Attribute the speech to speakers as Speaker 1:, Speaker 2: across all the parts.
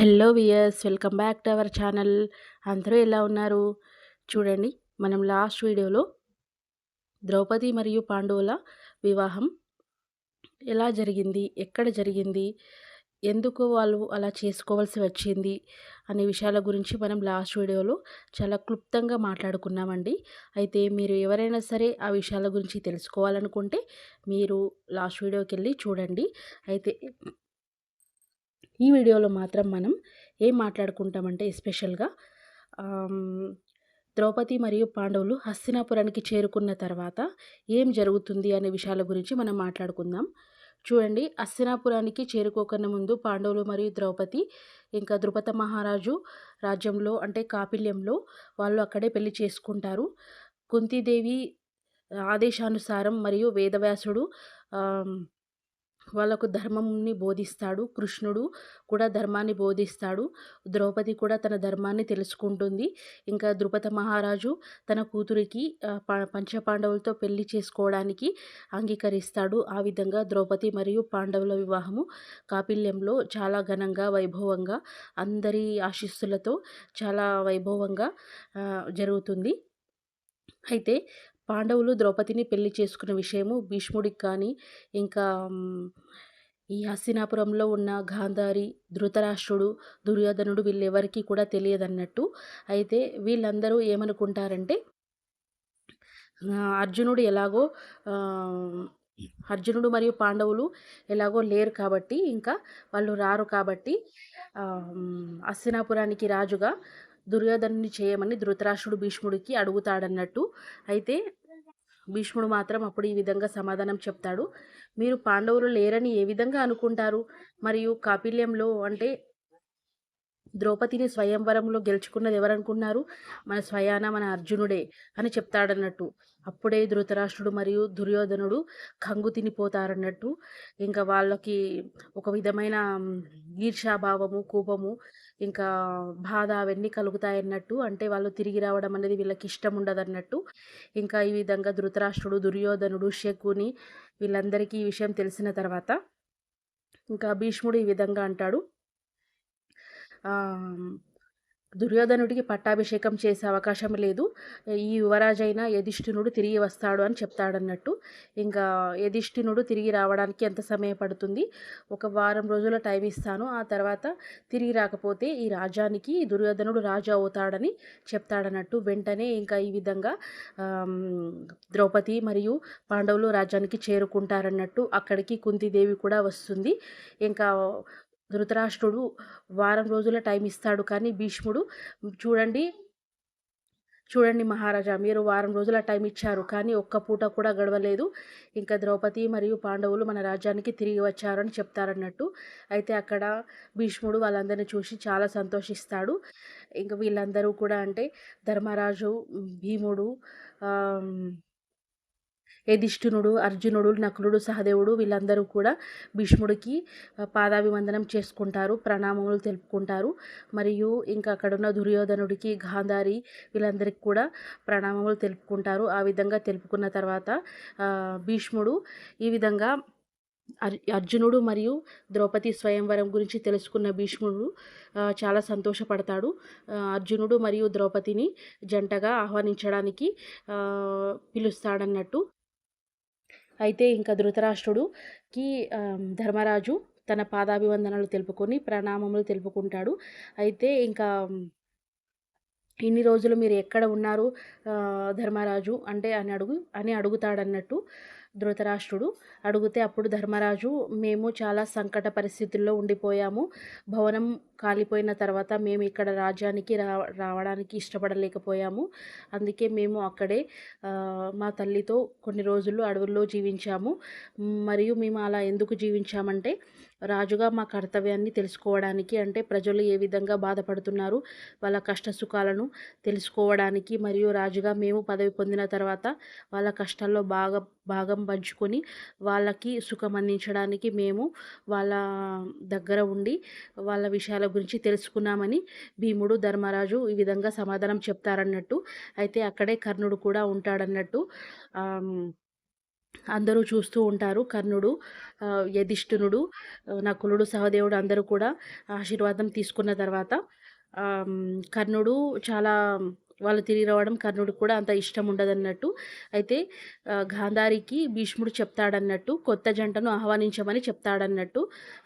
Speaker 1: Hello viewers, welcome back to our channel. అందరూ ఎలా ఉన్నారు? చూడండి, మనం లాస్ట్ వీడియోలో ద్రౌపది మరియు పాండవుల వివాహం ఎలా జరిగింది, ఎక్కడ జరిగింది, ఎందుకు వాళ్ళు అలా చేసుకోవాల్సి వచ్చింది అనే విషయాల గురించి మనం లాస్ట్ వీడియోలో చాలా క్లుప్తంగా మాట్లాడుకున్నామండి. అయితే మీరు ఎవరైనా సరే ఆ విషయాల గురించి తెలుసుకోవాలనుకుంటే మీరు లాస్ట్ వీడియోకి వెళ్ళి చూడండి. అయితే ఈ వీడియోలో మాత్రం మనం ఏం మాట్లాడుకుంటామంటే ఎస్పెషల్గా ద్రౌపది మరియు పాండవులు హస్తినాపురానికి చేరుకున్న తర్వాత ఏం జరుగుతుంది అనే విషయాల గురించి మనం మాట్లాడుకుందాం. చూడండి, హస్తినాపురానికి చేరుకోకన్నా ముందు పాండవులు మరియు ద్రౌపది ఇంకా ద్రుపద మహారాజు రాజ్యంలో అంటే కాపిల్యంలో వాళ్ళు అక్కడే పెళ్లి చేసుకుంటారు. కుంతీదేవి ఆదేశానుసారం మరియు వేదవ్యాసుడు వాళ్ళకు ధర్మంని బోధిస్తాడు. కృష్ణుడు కూడా ధర్మాన్ని బోధిస్తాడు. ద్రౌపది కూడా తన ధర్మాన్ని తెలుసుకుంటుంది. ఇంకా ద్రుపద మహారాజు తన కూతురికి పంచపాండవులతో పెళ్లి చేసుకోవడానికి అంగీకరిస్తాడు. ఆ విధంగా ద్రౌపది మరియు పాండవుల వివాహము కాపిల్యంలో చాలా ఘనంగా, వైభవంగా, అందరి ఆశీస్సులతో చాలా వైభవంగా జరుగుతుంది. అయితే పాండవులు ద్రౌపదిని పెళ్లి చేసుకున్న విషయము భీష్ముడికి కానీ, ఇంకా ఈ హస్తినాపురంలో ఉన్న గాంధారి, ధృతరాష్ట్రుడు, దుర్యోధనుడు వీళ్ళెవరికీ కూడా తెలియదన్నట్టు. అయితే వీళ్ళందరూ ఏమనుకుంటారంటే అర్జునుడు ఎలాగో అర్జునుడు మరియు పాండవులు ఎలాగో లేరు కాబట్టి, ఇంకా వాళ్ళు రారు కాబట్టి హస్తినాపురానికి రాజుగా దుర్యోధనుని చేయమని ధృతరాష్ట్రుడు భీష్ముడికి అడుగుతాడన్నట్టు. అయితే భీష్ముడు మాత్రం అప్పుడు ఈ విధంగా సమాధానం చెప్తాడు. మీరు పాండవులు లేరని ఏ విధంగా అనుకుంటారు? మరియు కాపిల్యంలో అంటే ద్రౌపదిని స్వయంవరంలో గెలుచుకున్నది ఎవరనుకున్నారు? మన స్వయాన మన అర్జునుడే అని చెప్తాడన్నట్టు. అప్పుడే ధృతరాష్ట్రుడు మరియు దుర్యోధనుడు కంగు తినిపోతారన్నట్టు. ఇంకా వాళ్ళకి ఒక విధమైన ఈర్ష్యాభావము, కోపము, ఇంకా బాధ అవన్నీ కలుగుతాయన్నట్టు. అంటే వాళ్ళు తిరిగి రావడం అనేది వీళ్ళకి ఇష్టం ఉండదన్నట్టు. ఇంకా ఈ విధంగా ధృతరాష్ట్రుడు, దుర్యోధనుడు, శకుని వీళ్ళందరికీ ఈ విషయం తెలిసిన తర్వాత ఇంకా భీష్ముడు ఈ విధంగా అంటాడు. దుర్యోధనుడికి పట్టాభిషేకం చేసే అవకాశం లేదు. ఈ యువరాజైన యధిష్ఠినుడు తిరిగి వస్తాడు అని చెప్తాడన్నట్టు. ఇంకా యధిష్ఠినుడు తిరిగి రావడానికి ఎంత సమయం పడుతుంది? ఒక వారం రోజుల టైం ఇస్తాను. ఆ తర్వాత తిరిగి రాకపోతే ఈ రాజ్యానికి దుర్యోధనుడు రాజు అవుతాడని చెప్తాడన్నట్టు. వెంటనే ఇంకా ఈ విధంగా ద్రౌపది మరియు పాండవులు రాజ్యానికి చేరుకుంటారన్నట్టు. అక్కడికి కుంతీదేవి కూడా వస్తుంది. ఇంకా ధృతరాష్ట్రుడు వారం రోజుల టైం ఇస్తాడు. కానీ భీష్ముడు చూడండి చూడండి మహారాజా, మీరు వారం రోజుల టైం ఇచ్చారు, కానీ ఒక్క పూట కూడా గడవలేదు. ఇంకా ద్రౌపది మరియు పాండవులు మన రాజ్యానికి తిరిగి వచ్చారని చెప్తారన్నట్టు. అయితే అక్కడ భీష్ముడు వాళ్ళందరినీ చూసి చాలా సంతోషిస్తాడు. ఇంకా వీళ్ళందరూ కూడా అంటే ధర్మరాజు, భీముడు, యధిష్ఠినుడు, అర్జునుడు, నకులుడు, సహదేవుడు వీళ్ళందరూ కూడా భీష్ముడికి పాదాభివందనం చేసుకుంటారు, ప్రణామములు తెలుపుకుంటారు. మరియు ఇంకా అక్కడున్న దుర్యోధనుడికి, గాంధారి వీళ్ళందరికీ కూడా ప్రణామములు తెలుపుకుంటారు. ఆ విధంగా తెలుపుకున్న తర్వాత భీష్ముడు ఈ విధంగా అర్జునుడు మరియు ద్రౌపది స్వయంవరం గురించి తెలుసుకున్న భీష్ముడు చాలా సంతోషపడతాడు. అర్జునుడు మరియు ద్రౌపదిని జంటగా ఆహ్వానించడానికి పిలుస్తాడన్నట్టు. అయితే ఇంకా ధృతరాష్ట్రుడుకి ధర్మరాజు తన పాదాభివందనాలు తెలుపుకొని ప్రణామములు తెలుపుకుంటాడు. అయితే ఇంకా ఇన్ని రోజులు మీరు ఎక్కడ ఉన్నారు ధర్మరాజు అంటే అని అడుగుతాడన్నట్టు ధృతరాష్ట్రుడు. అడిగితే అప్పుడు ధర్మరాజు, మేము చాలా సంకట పరిస్థితుల్లో ఉండిపోయాము. భవనం కాలిపోయిన తర్వాత మేము ఇక్కడ రాజ్యానికి రావడానికి ఇష్టపడలేకపోయాము. అందుకే మేము అక్కడే మా తల్లితో కొన్ని రోజులు అడవుల్లో జీవించాము. మరియు మేము అలా ఎందుకు జీవించామంటే రాజుగా మా కర్తవ్యాన్ని తెలుసుకోవడానికి, అంటే ప్రజలు ఏ విధంగా బాధపడుతున్నారు వాళ్ళ కష్ట సుఖాలను తెలుసుకోవడానికి, మరియు రాజుగా మేము పదవి పొందిన తర్వాత వాళ్ళ కష్టాల్లో భాగం పంచుకొని వాళ్ళకి సుఖం అందించడానికి మేము వాళ్ళ దగ్గర ఉండి వాళ్ళ విషయాల గురించి తెలుసుకున్నామని భీముడు, ధర్మరాజు ఈ విధంగా సమాధానం చెప్తారన్నట్టు. అయితే అక్కడే కర్ణుడు కూడా ఉంటాడన్నట్టు. అందరూ చూస్తూ ఉంటారు. కర్ణుడు, యధిష్ఠిరుడు, నకులుడు, సహదేవుడు అందరూ కూడా ఆశీర్వాదం తీసుకున్న తర్వాత కర్ణుడు చాలా వాళ్ళు తిరిగి రావడం కర్ణుడికి కూడా అంత ఇష్టం ఉండదన్నట్టు. అయితే గాంధారికి భీష్ముడు చెప్తాడన్నట్టు, కొత్త జంటను ఆహ్వానించమని చెప్తాడన్నట్టు.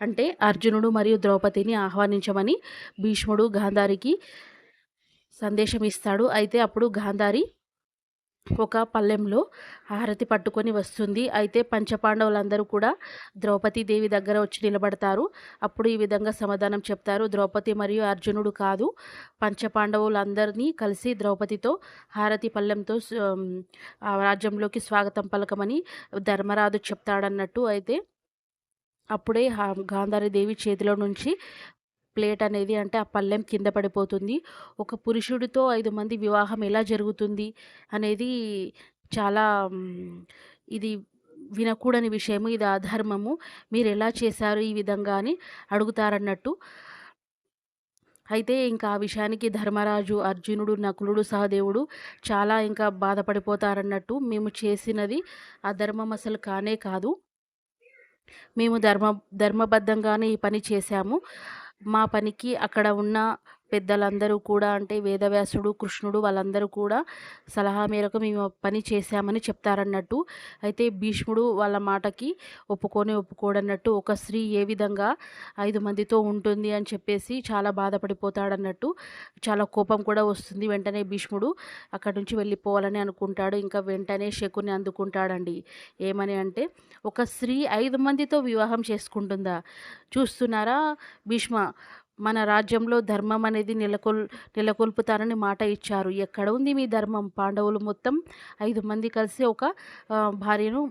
Speaker 1: అంటే అర్జునుడు మరియు ద్రౌపదిని ఆహ్వానించమని భీష్ముడు గాంధారికి సందేశం ఇస్తాడు. అయితే అప్పుడు గాంధారి ఒక పళ్ళెంలో హారతి పట్టుకొని వస్తుంది. అయితే పంచపాండవులందరూ కూడా ద్రౌపది దేవి దగ్గర వచ్చి నిలబడతారు. అప్పుడు ఈ విధంగా సమాధానం చెప్తారు. ద్రౌపది మరియు అర్జునుడు కాదు, పంచపాండవులందరినీ కలిసి ద్రౌపదితో హారతి పళ్ళెంతో ఆ రాజ్యంలోకి స్వాగతం పలకమని ధర్మరాజు చెప్తాడన్నట్టు. అయితే అప్పుడే గాంధారి దేవి చేతిలో నుంచి ప్లేట్ అనేది, అంటే ఆ పళ్ళెం కింద పడిపోతుంది. ఒక పురుషుడితో 5 మంది వివాహం ఎలా జరుగుతుంది అనేది చాలా ఇది వినకూడని విషయము. ఇది అధర్మము. మీరెలా చేశారు ఈ విధంగా అని అడుగుతారన్నట్టు. అయితే ఇంకా ఆ విషయానికి ధర్మరాజు, అర్జునుడు, నకులుడు, సహదేవుడు చాలా ఇంకా బాధపడిపోతారన్నట్టు. మేము చేసినది అధర్మం అసలు కానే కాదు. మేము ధర్మబద్ధంగానే ఈ పని చేశాము. మా పనికి అక్కడ ఉన్న పెద్దలందరూ కూడా, అంటే వేదవ్యాసుడు, కృష్ణుడు వాళ్ళందరూ కూడా సలహా మేరకు మేము పని చేశామని చెప్తారన్నట్టు. అయితే భీష్ముడు వాళ్ళ మాటకి ఒప్పుకోడన్నట్టు. ఒక స్త్రీ ఏ విధంగా 5 మందితో ఉంటుంది అని చెప్పేసి చాలా బాధపడిపోతాడన్నట్టు. చాలా కోపం కూడా వస్తుంది. వెంటనే భీష్ముడు అక్కడి నుంచి వెళ్ళిపోవాలని అనుకుంటాడు. ఇంకా వెంటనే శకుని అందుకుంటాడండి. ఏమని అంటే, ఒక స్త్రీ 5 మందితో వివాహం చేసుకుంటుందా? చూస్తున్నారా భీష్మ, మన రాజ్యంలో ధర్మం అనేది నెలకొల్పుతానని మాట ఇచ్చారు. ఎక్కడ ఉంది మీ ధర్మం? పాండవులు మొత్తం 5 మంది కలిసి ఒక భార్యను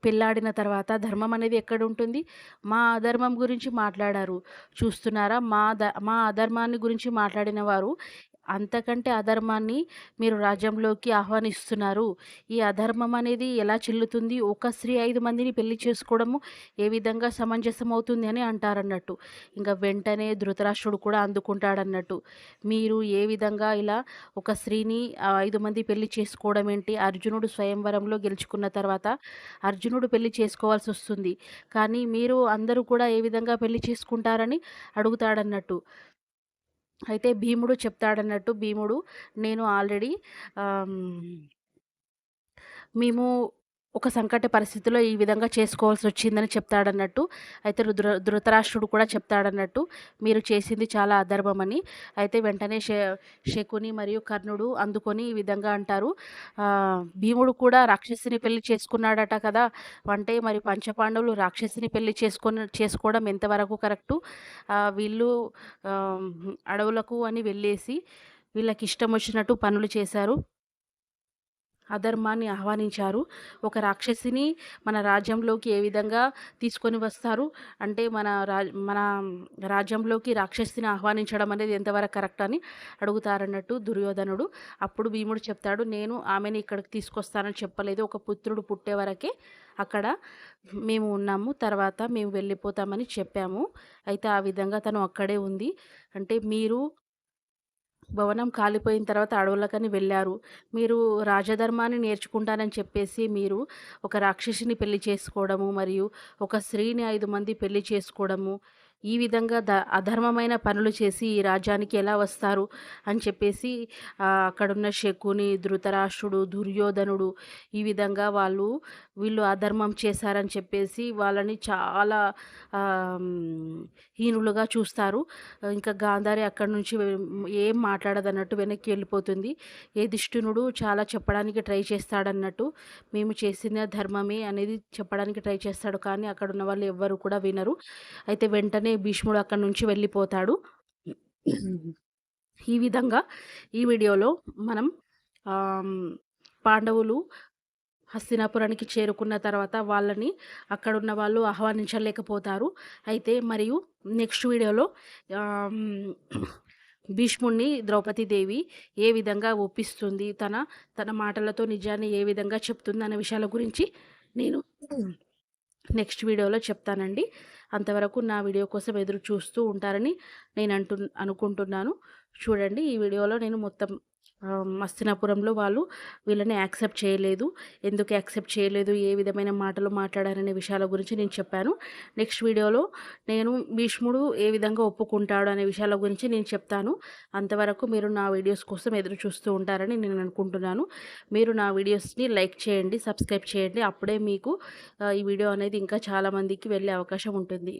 Speaker 1: పెళ్ళాడిన తర్వాత ధర్మం అనేది ఎక్కడుంటుంది? మా అధర్మం గురించి మాట్లాడారు. చూస్తున్నారా, మా అధర్మాన్ని గురించి మాట్లాడిన వారు అంతకంటే అధర్మాన్ని మీరు రాజ్యంలోకి ఆహ్వానిస్తున్నారు. ఈ అధర్మం అనేది ఎలా చెల్లుతుంది? ఒక స్త్రీ 5 మందిని పెళ్లి చేసుకోవడము ఏ విధంగా సమంజసం అవుతుంది అని అంటారన్నట్టు. ఇంకా వెంటనే ధృతరాష్ట్రుడు కూడా అందుకుంటాడన్నట్టు. మీరు ఏ విధంగా ఇలా ఒక స్త్రీని 5 మంది పెళ్లి చేసుకోవడం ఏంటి? అర్జునుడు స్వయంవరంలో గెలుచుకున్న తర్వాత అర్జునుడు పెళ్లి చేసుకోవాల్సి వస్తుంది. కానీ మీరు అందరూ కూడా ఏ విధంగా పెళ్లి చేసుకుంటారని అడుగుతాడన్నట్టు. అయితే భీముడు చెప్తాడన్నట్టు. భీముడు, నేను ఆల్రెడీ మేము ఒక సంకట పరిస్థితిలో ఈ విధంగా చేసుకోవాల్సి వచ్చిందని చెప్తాడన్నట్టు. అయితే ధృతరాష్ట్రుడు కూడా చెప్తాడన్నట్టు, మీరు చేసింది చాలా అధర్మమని. అయితే వెంటనే శకుని మరియు కర్ణుడు అందుకొని ఈ విధంగా అంటారు, భీముడు కూడా రాక్షసిని పెళ్లి చేసుకున్నాడట కదా, అంటే మరి పంచపాండవులు రాక్షసిని పెళ్లి చేసుకోవడం ఎంతవరకు కరెక్టు? వీళ్ళు అడవులకు అని వెళ్ళేసి వీళ్ళకి ఇష్టం వచ్చినట్టు పనులు చేశారు, అధర్మాన్ని ఆహ్వానించారు. ఒక రాక్షసిని మన రాజ్యంలోకి ఏ విధంగా తీసుకొని వస్తారు? అంటే మన రాజ్యంలోకి రాక్షసిని ఆహ్వానించడం అనేది ఎంతవరకు కరెక్ట్ అని అడుగుతారన్నట్టు దుర్యోధనుడు. అప్పుడు భీముడు చెప్తాడు, నేను ఆమెను ఇక్కడికి తీసుకొస్తానని చెప్పలేదు. ఒక పుత్రుడు పుట్టే వరకే అక్కడ మేము ఉన్నాము, తర్వాత మేము వెళ్ళిపోతామని చెప్పాము. అయితే ఆ విధంగా తను అక్కడే ఉంది. అంటే మీరు భవనం కాలిపోయిన తర్వాత అడవులకని వెళ్ళారు. మీరు రాజధర్మాన్ని నేర్చుకుంటానని చెప్పేసి మీరు ఒక రాక్షసిని పెళ్లి చేసుకోవడము, మరియు ఒక స్త్రీని 5 మంది పెళ్లి చేసుకోవడము, ఈ విధంగా అధర్మమైన పనులు చేసి ఈ రాజ్యానికి ఎలా వస్తారు అని చెప్పేసి అక్కడున్న శకుని, ధృతరాష్ట్రుడు, దుర్యోధనుడు ఈ విధంగా వీళ్ళు అధర్మం చేశారని చెప్పేసి వాళ్ళని చాలా హీనులుగా చూస్తారు. ఇంకా గాంధారి అక్కడి నుంచి ఏం మాట్లాడదన్నట్టు వెనక్కి వెళ్ళిపోతుంది. యుధిష్ఠిరుడు చాలా చెప్పడానికి ట్రై చేస్తాడన్నట్టు, మేము చేసిన ధర్మమే అనేది చెప్పడానికి ట్రై చేస్తాడు. కానీ అక్కడ ఉన్న వాళ్ళు ఎవ్వరు కూడా వినరు. అయితే వెంటనే భీష్ముడు అక్కడి నుంచి వెళ్ళిపోతాడు. ఈ విధంగా ఈ వీడియోలో మనం పాండవులు హస్తినాపురానికి చేరుకున్న తర్వాత వాళ్ళని అక్కడున్న వాళ్ళు ఆహ్వానించలేకపోతారు. అయితే మరియు నెక్స్ట్ వీడియోలో భీష్ముడిని ద్రౌపదీదేవి ఏ విధంగా ఒప్పిస్తుంది, తన మాటలతో నిజాన్ని ఏ విధంగా చెప్తుంది అనే విషయాల గురించి నేను నెక్స్ట్ వీడియోలో చెప్తానండి. అంతవరకు నా వీడియో కోసం ఎదురు చూస్తూ ఉంటారని నేను అనుకుంటున్నాను. చూడండి, ఈ వీడియోలో నేను మొత్తం హస్తినాపురంలో వాళ్ళు వీళ్ళని యాక్సెప్ట్ చేయలేదు. ఎందుకు యాక్సెప్ట్ చేయలేదు, ఏ విధమైన మాటలు మాట్లాడారనే విషయాల గురించి నేను చెప్పాను. నెక్స్ట్ వీడియోలో నేను భీష్ముడు ఏ విధంగా ఒప్పుకుంటాడు అనే విషయాల గురించి నేను చెప్తాను. అంతవరకు మీరు నా వీడియోస్ కోసం ఎదురు చూస్తూ ఉంటారని నేను అనుకుంటున్నాను. మీరు నా వీడియోస్ని లైక్ చేయండి, సబ్స్క్రైబ్ చేయండి. అప్పుడే మీకు ఈ వీడియో అనేది ఇంకా చాలామందికి వెళ్ళే అవకాశం ఉంటుంది.